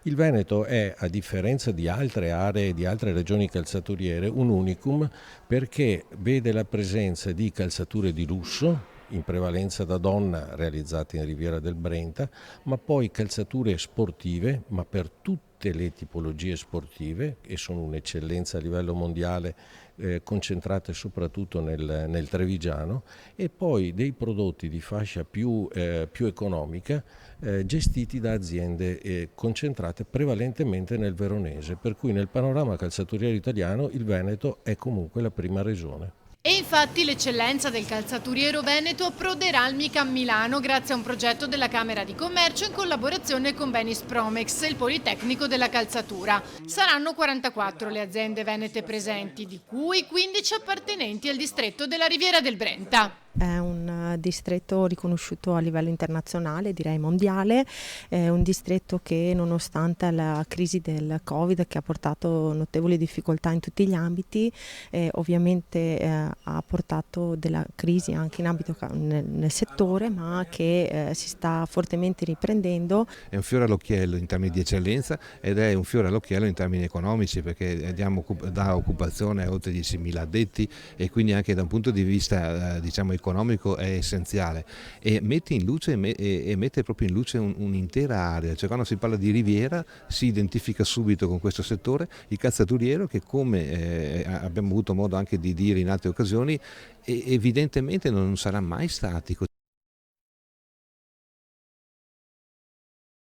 Il Veneto è, a differenza di altre aree, di altre regioni calzaturiere, un unicum perché vede la presenza di calzature di lusso, in prevalenza da donna, realizzate in Riviera del Brenta, ma poi calzature sportive, ma per tutte le tipologie sportive, che sono un'eccellenza a livello mondiale, concentrate soprattutto nel Trevigiano, e poi dei prodotti di fascia più economica, gestiti da aziende concentrate prevalentemente nel veronese, per cui nel panorama calzaturiero italiano il Veneto è comunque la prima regione. E infatti l'eccellenza del calzaturiero veneto approderà al MICA a Milano grazie a un progetto della Camera di Commercio in collaborazione con Venis Promex, il Politecnico della Calzatura. Saranno 44 le aziende venete presenti, di cui 15 appartenenti al distretto della Riviera del Brenta. È un distretto riconosciuto a livello internazionale, direi mondiale, è un distretto che nonostante la crisi del Covid che ha portato notevoli difficoltà in tutti gli ambiti, ovviamente ha portato della crisi anche in ambito nel settore, ma che si sta fortemente riprendendo. È un fiore all'occhiello in termini di eccellenza ed è un fiore all'occhiello in termini economici, perché dà occupazione a oltre 10.000 addetti e quindi anche da un punto di vista diciamo economico è essenziale, e mette in luce e mette proprio in luce un'intera area. Cioè, quando si parla di Riviera si identifica subito con questo settore il calzaturiero che, come abbiamo avuto modo anche di dire in altre occasioni, evidentemente non sarà mai statico.